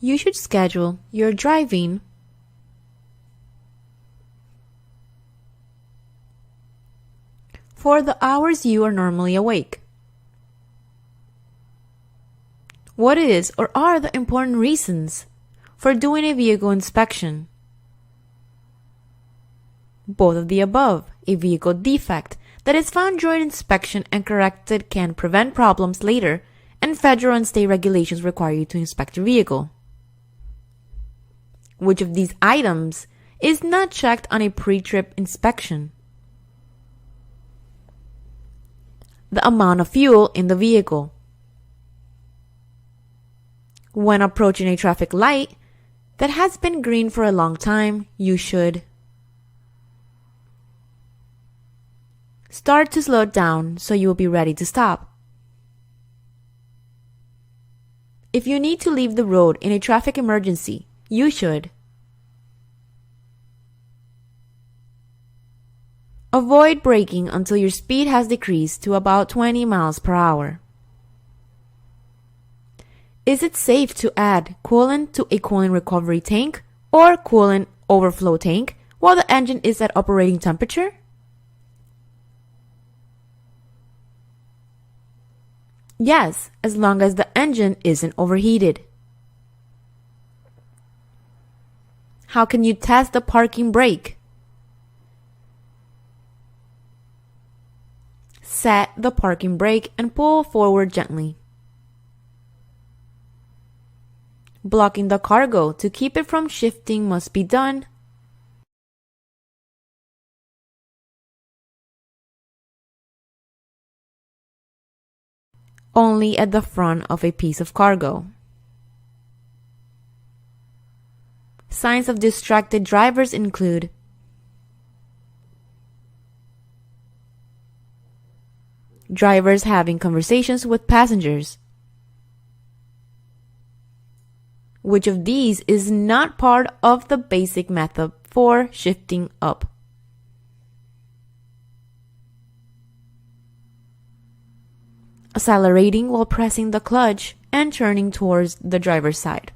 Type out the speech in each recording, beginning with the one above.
You should schedule your driving for the hours you are normally awake. What is or are the important reasons for doing a vehicle inspection? Both of the above. A vehicle defect that is found during inspection and corrected can prevent problems later, and federal and state regulations require you to inspect your vehicle. Which of these items is not checked on a pre-trip inspection? The amount of fuel in the vehicle. When approaching a traffic light that has been green for a long time, you should start to slow down so you will be ready to stop. If you need to leave the road in a traffic emergency, you should avoid braking until your speed has decreased to about 20 miles per hour. Is it safe to add coolant to a coolant recovery tank or coolant overflow tank while the engine is at operating temperature? Yes, as long as the engine isn't overheated. How can you test the parking brake? Set the parking brake and pull forward gently. Blocking the cargo to keep it from shifting must be done only at the front of a piece of cargo. Signs of distracted drivers include drivers having conversations with passengers. Which of these is not part of the basic method for shifting up? Accelerating while pressing the clutch and turning towards the driver's side.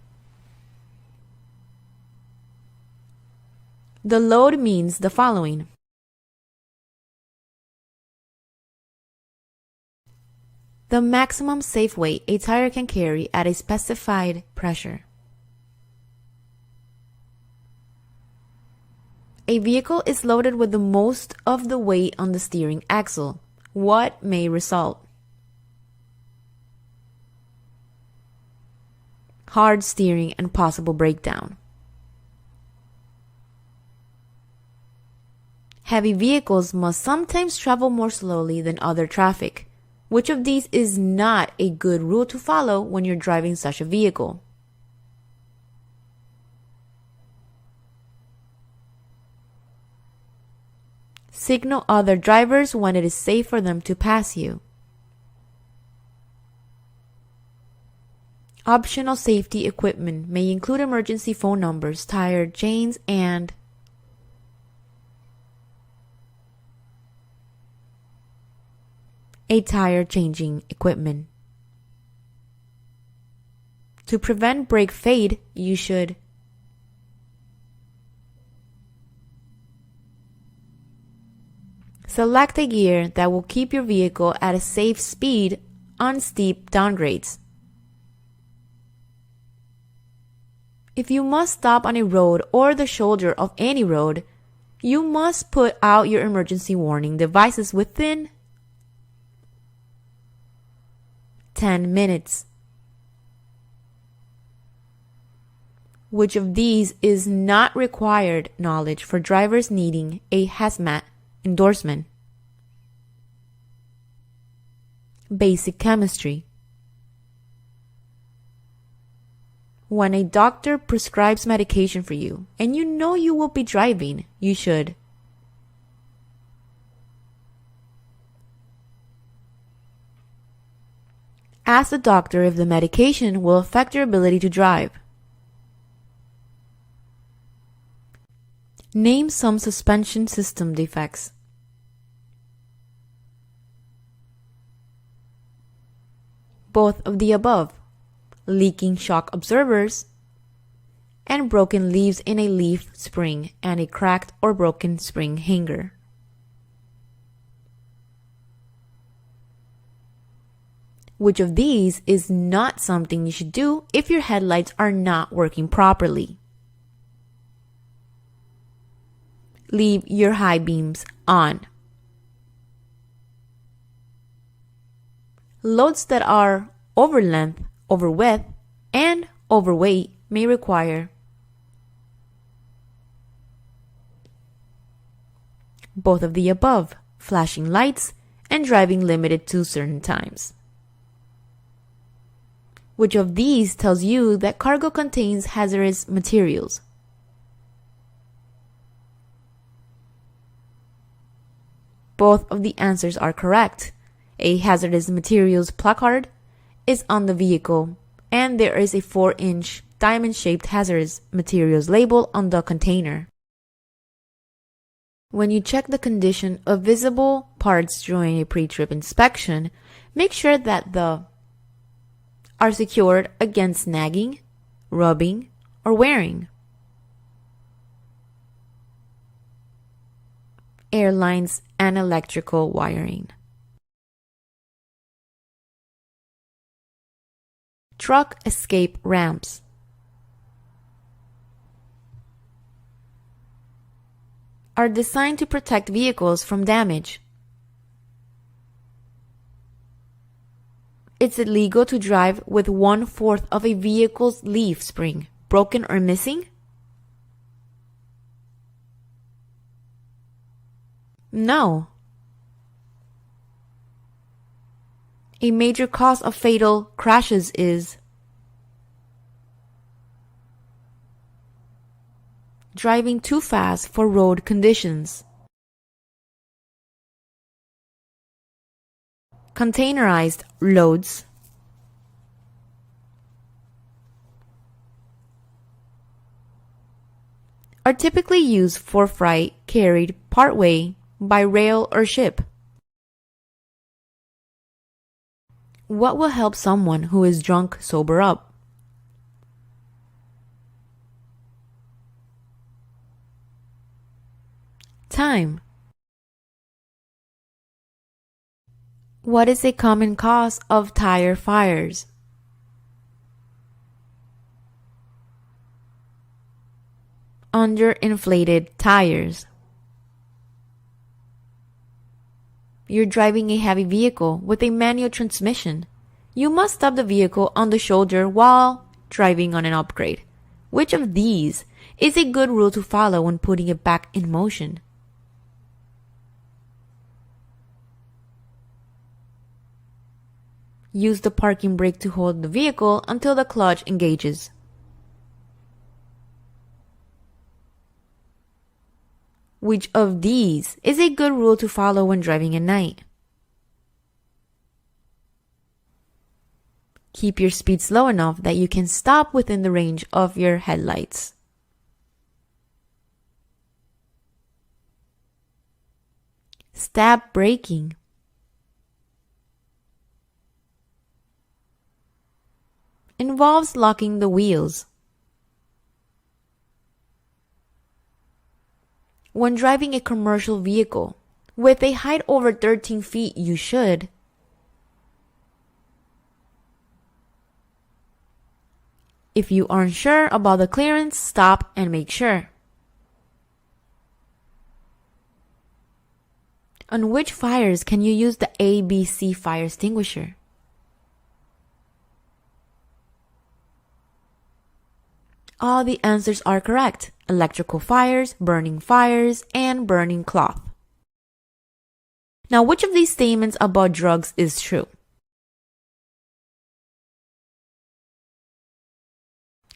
The load means the following. The maximum safe weight a tire can carry at a specified pressure. A vehicle is loaded with the most of the weight on the steering axle. What may result? Hard steering and possible breakdown. Heavy vehicles must sometimes travel more slowly than other traffic. Which of these is not a good rule to follow when you're driving such a vehicle? Signal other drivers when it is safe for them to pass you. Optional safety equipment may include emergency phone numbers, tire chains, and a tire changing equipment. To prevent brake fade, you should select a gear that will keep your vehicle at a safe speed on steep downgrades. If you must stop on a road or the shoulder of any road, you must put out your emergency warning devices within 10 minutes. Which of these is not required knowledge for drivers needing a hazmat endorsement? Basic chemistry. When a doctor prescribes medication for you and you know you will be driving, you should ask the doctor if the medication will affect your ability to drive. Name some suspension system defects. Both of the above. Leaking shock absorbers and broken leaves in a leaf spring and a cracked or broken spring hanger. Which of these is not something you should do if your headlights are not working properly? Leave your high beams on. Loads that are over length, over width, and overweight may require both of the above, flashing lights and driving limited to certain times. Which of these tells you that cargo contains hazardous materials? Both of the answers are correct. A hazardous materials placard is on the vehicle, and there is a 4-inch diamond-shaped hazardous materials label on the container. When you check the condition of visible parts during a pre-trip inspection, make sure that the are secured against snagging, rubbing, or wearing. Airlines and electrical wiring. Truck escape ramps. Are designed to protect vehicles from damage. It's illegal to drive with 1/4 of a vehicle's leaf spring broken or missing? No. A major cause of fatal crashes is driving too fast for road conditions. Containerized loads. Are typically used for freight carried partway by rail or ship. What will help someone who is drunk sober up? Time. What is a common cause of tire fires? Underinflated tires. You're driving a heavy vehicle with a manual transmission. You must stop the vehicle on the shoulder while driving on an upgrade. Which of these is a good rule to follow when putting it back in motion? Use the parking brake to hold the vehicle until the clutch engages. Which of these is a good rule to follow when driving at night? Keep your speed slow enough that you can stop within the range of your headlights. Stab braking. Involves locking the wheels. When driving a commercial vehicle with a height over 13 feet, you should If you aren't sure about the clearance, stop and make sure. On which fires can you use the ABC fire extinguisher? All the answers are correct. Electrical fires, and burning cloth. Now, which of these statements about drugs is true?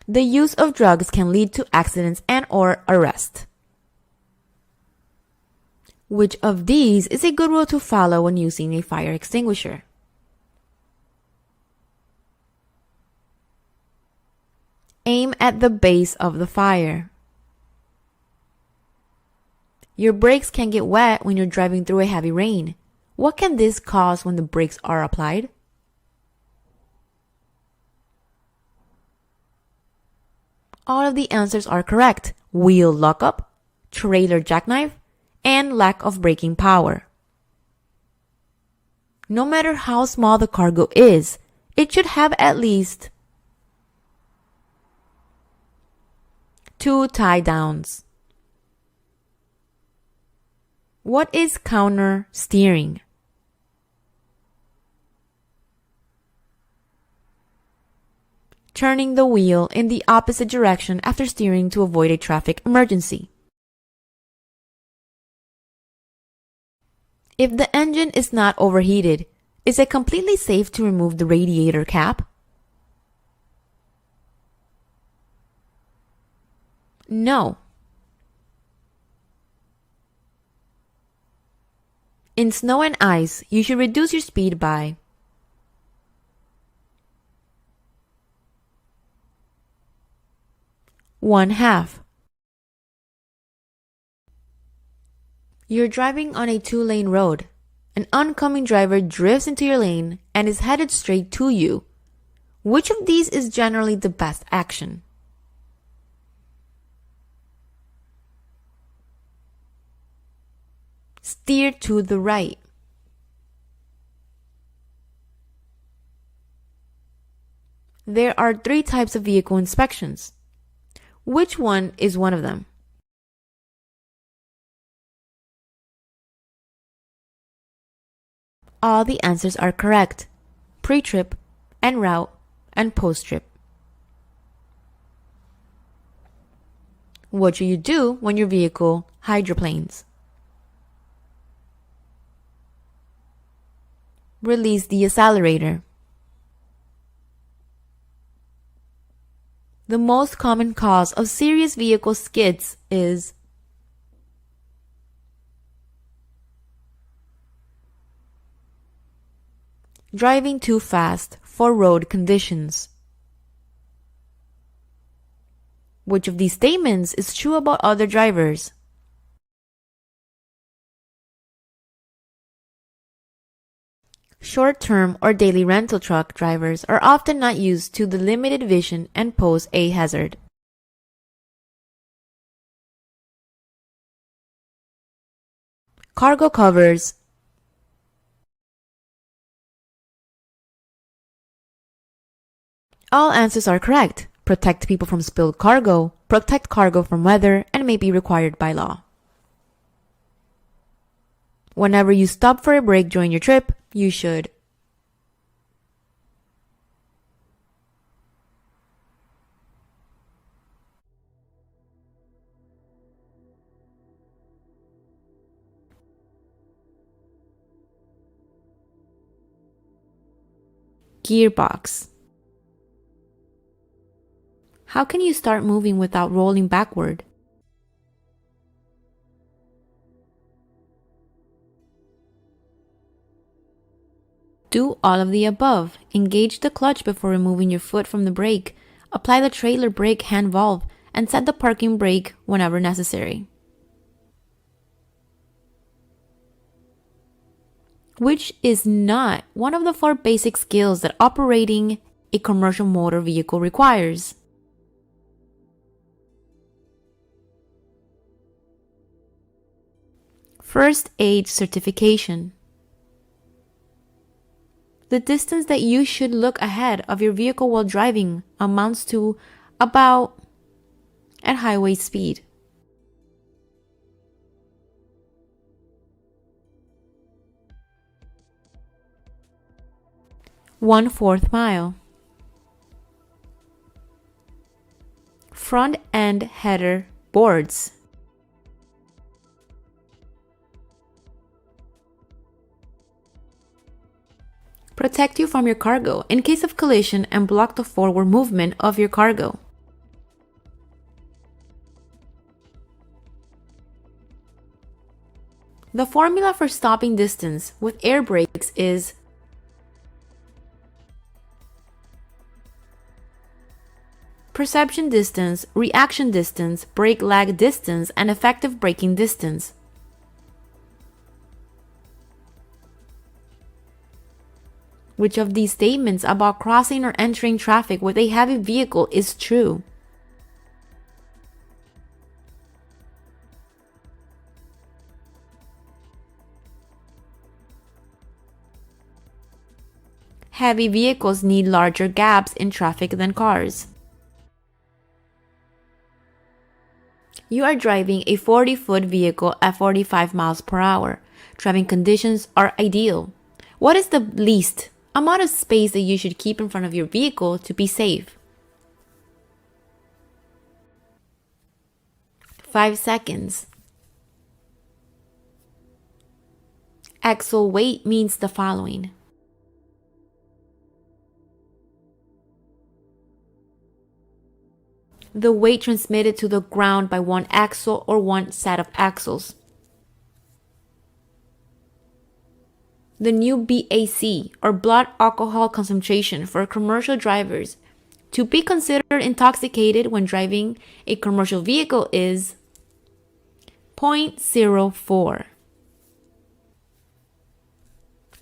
The use of drugs can lead to accidents and/or arrest. Which of these is a good rule to follow when using a fire extinguisher? Aim at the base of the fire. Your brakes can get wet when you're driving through a heavy rain. What can this cause when the brakes are applied? All of the answers are correct. Wheel lockup, trailer jackknife, and lack of braking power. No matter how small the cargo is, it should have at least 2 tie downs. What is counter steering? Turning the wheel in the opposite direction after steering to avoid a traffic emergency. If the engine is not overheated, is it completely safe to remove the radiator cap? No. In snow and ice, you should reduce your speed by one-half. You're driving on a 2-lane road. An oncoming driver drifts into your lane and is headed straight to you. Which of these is generally the best action? Steer to the right. There are 3 types of vehicle inspections. Which one is one of them? All the answers are correct. Pre-trip, en route, and post-trip. What should you do when your vehicle hydroplanes? Release the accelerator. The most common cause of serious vehicle skids is driving too fast for road conditions. Which of these statements is true about other drivers? Short-term or daily rental truck drivers are often not used to the limited vision and pose a hazard. Cargo covers. All answers are correct. Protect people from spilled cargo, protect cargo from weather, and may be required by law. Whenever you stop for a break during your trip, you should gearbox. How can you start moving without rolling backward? Do all of the above. Engage the clutch before removing your foot from the brake. Apply the trailer brake hand valve and set the parking brake whenever necessary. Which is not one of the 4 basic skills that operating a commercial motor vehicle requires? First aid certification. The distance that you should look ahead of your vehicle while driving amounts to about at highway speed. One-fourth mile. Front end header boards. Protect you from your cargo in case of collision and block the forward movement of your cargo. The formula for stopping distance with air brakes is perception distance, reaction distance, brake lag distance, and effective braking distance. Which of these statements about crossing or entering traffic with a heavy vehicle is true? Heavy vehicles need larger gaps in traffic than cars. You are driving a 40-foot vehicle at 45 miles per hour. Driving conditions are ideal. What is the least amount of space that you should keep in front of your vehicle to be safe? 5 seconds. Axle weight means the following. The weight transmitted to the ground by one axle or one set of axles. The new BAC, or blood alcohol concentration for commercial drivers, to be considered intoxicated when driving a commercial vehicle is 0.04.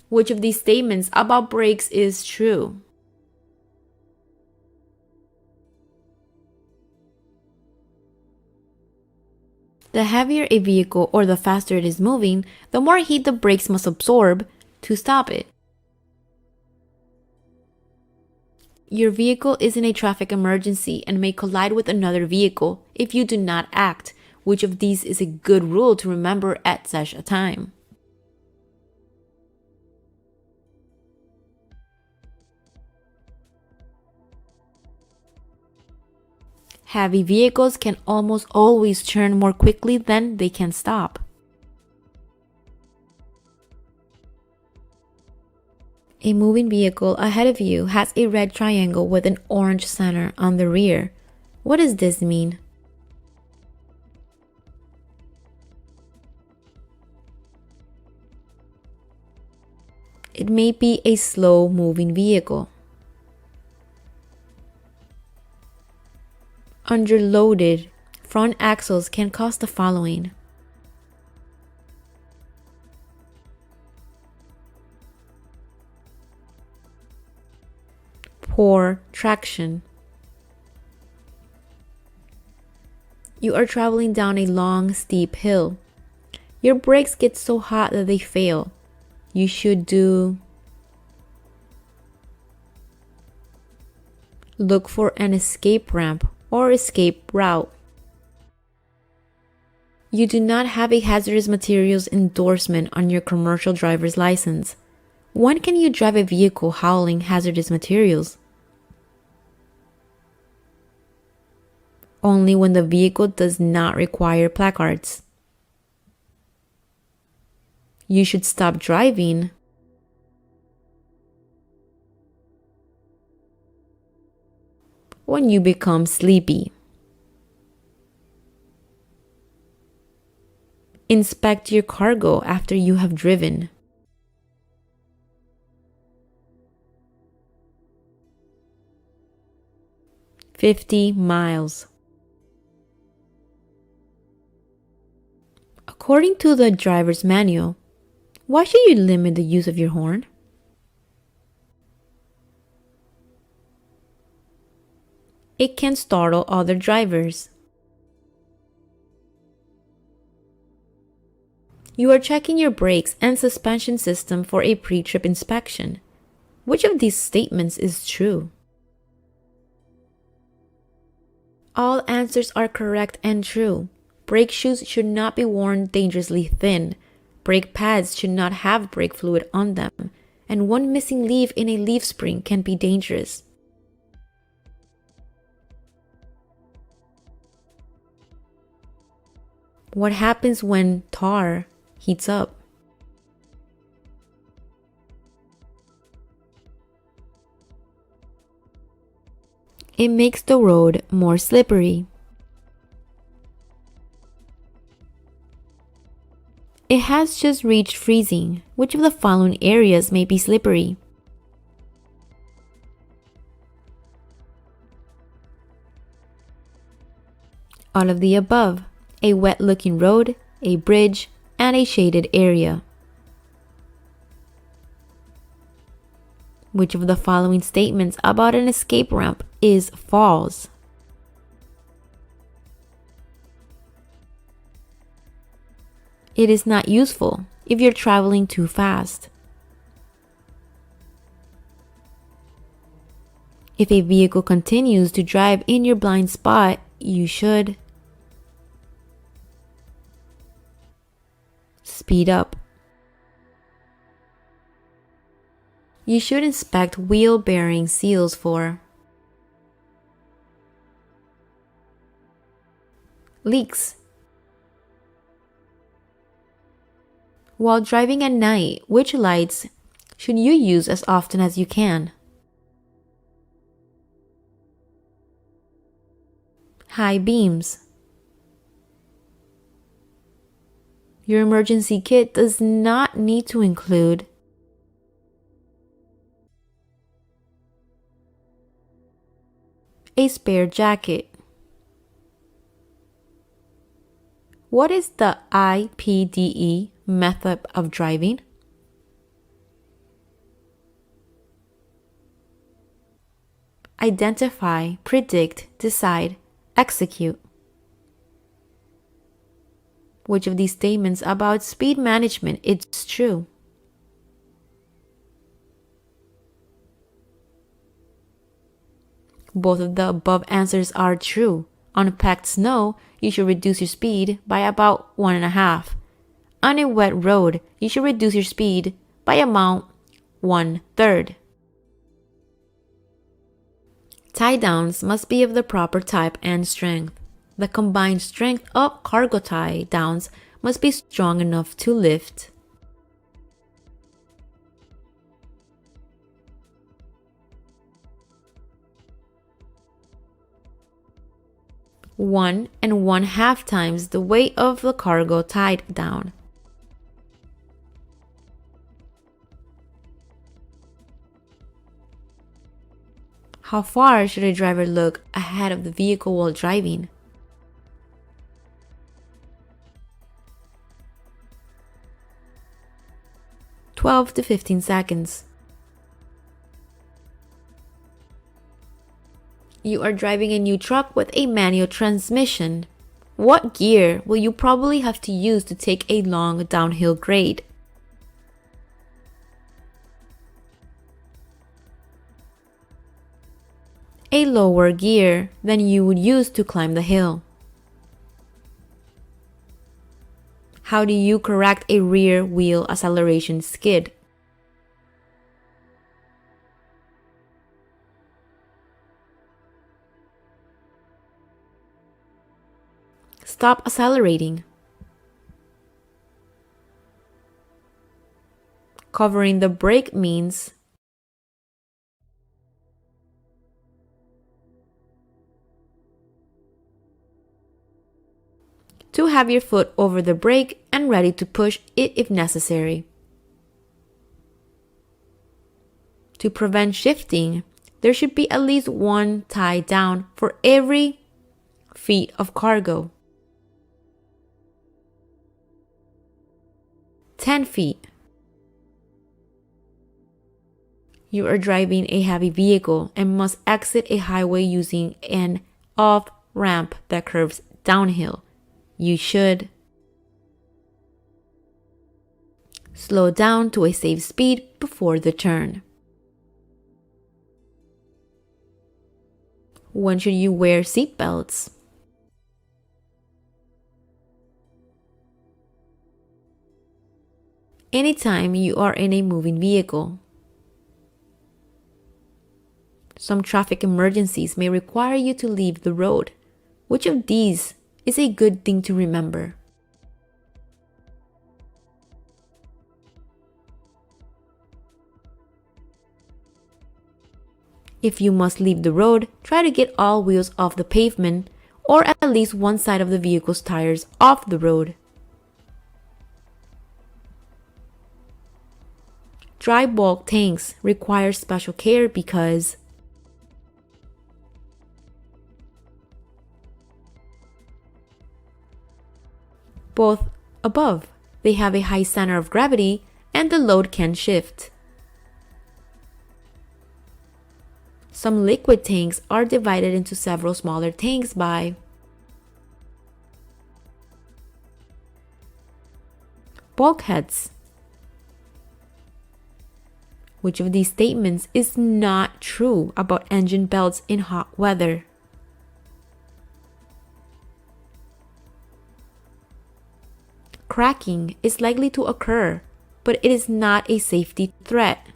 Which of these statements about brakes is true? The heavier a vehicle or the faster it is moving, the more heat the brakes must absorb to stop it. Your vehicle is in a traffic emergency and may collide with another vehicle if you do not act. Which of these is a good rule to remember at such a time? Heavy vehicles can almost always turn more quickly than they can stop. A moving vehicle ahead of you has a red triangle with an orange center on the rear. What does this mean? It may be a slow-moving vehicle. Underloaded front axles can cause the following. Poor traction. You are traveling down a long, steep hill. Your brakes get so hot that they fail. You should look for an escape ramp or escape route. You do not have a hazardous materials endorsement on your commercial driver's license. When can you drive a vehicle hauling hazardous materials? Only when the vehicle does not require placards. You should stop driving when you become sleepy. Inspect your cargo after you have driven. "50 miles. According to the driver's manual, why should you limit the use of your horn? It can startle other drivers. You are checking your brakes and suspension system for a pre-trip inspection. Which of these statements is true? All answers are correct and true. Brake shoes should not be worn dangerously thin. Brake pads should not have brake fluid on them. And one missing leaf in a leaf spring can be dangerous. What happens when tar heats up? It makes the road more slippery. It has just reached freezing. Which of the following areas may be slippery? All of the above. A wet-looking road, a bridge, and a shaded area. Which of the following statements about an escape ramp is false? It is not useful if you're traveling too fast. If a vehicle continues to drive in your blind spot, you should speed up. You should inspect wheel bearing seals for leaks. While driving at night, which lights should you use as often as you can? High beams. Your emergency kit does not need to include a spare jacket. What is the IPDE method of driving? Identify, predict, decide, execute. Which of these statements about speed management is true? Both of the above answers are true. On packed snow, you should reduce your speed by about 1.5. On a wet road, you should reduce your speed by about 1/3. Tie downs must be of the proper type and strength. The combined strength of cargo tie downs must be strong enough to lift 1.5 times the weight of the cargo tied down. How far should a driver look ahead of the vehicle while driving? (12 to 15 seconds). You are driving a new truck with a manual transmission. What gear will you probably have to use to take a long downhill grade? A lower gear than you would use to climb the hill. How do you correct a rear wheel acceleration skid? Stop accelerating. Covering the brake means to have your foot over the brake and ready to push it if necessary. To prevent shifting, there should be at least one tie down for every feet of cargo. 10 feet. You are driving a heavy vehicle and must exit a highway using an off-ramp that curves downhill. You should slow down to a safe speed before the turn. When should you wear seat belts? Anytime you are in a moving vehicle. Some traffic emergencies may require you to leave the road. Which of these is a good thing to remember? If you must leave the road, try to get all wheels off the pavement or at least one side of the vehicle's tires off the road. Dry bulk tanks require special care because both above, they have a high center of gravity and the load can shift. Some liquid tanks are divided into several smaller tanks by bulkheads. Which of these statements is not true about engine belts in hot weather? Cracking is likely to occur, but it is not a safety threat.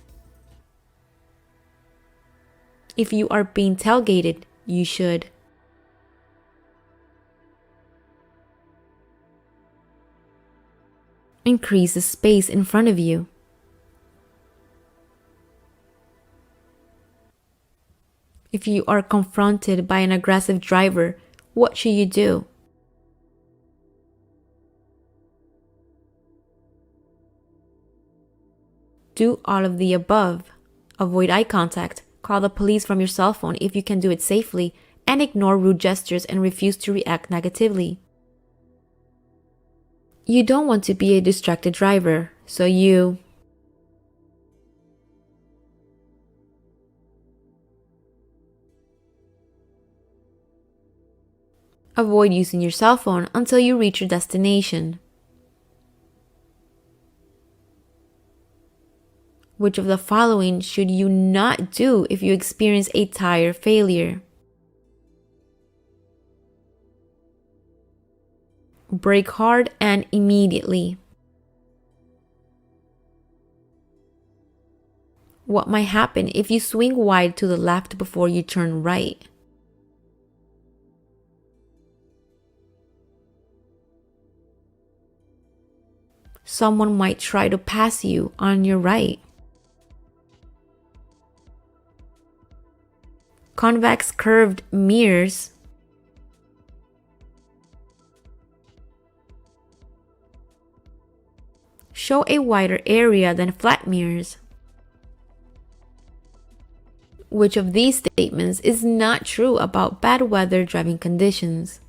If you are being tailgated, you should. Increase the space in front of you. If you are confronted by an aggressive driver, what should you do? Do all of the above. Avoid eye contact, call the police from your cell phone if you can do it safely, and ignore rude gestures and refuse to react negatively. You don't want to be a distracted driver, so you avoid using your cell phone until you reach your destination. Which of the following should you not do if you experience a tire failure? Brake hard and immediately. What might happen if you swing wide to the left before you turn right? Someone might try to pass you on your right. Convex curved mirrors show a wider area than flat mirrors. Which of these statements is not true about bad weather driving conditions?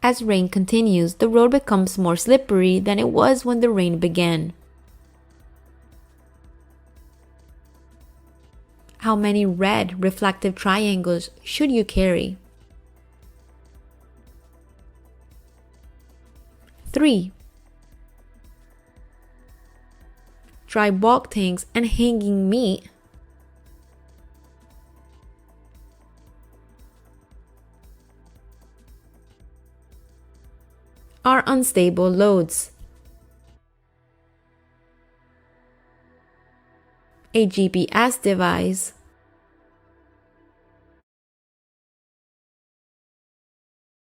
As rain continues, the road becomes more slippery than it was when the rain began. How many red reflective triangles should you carry? 3. Dry bulk tanks and hanging meat are unstable loads. A GPS device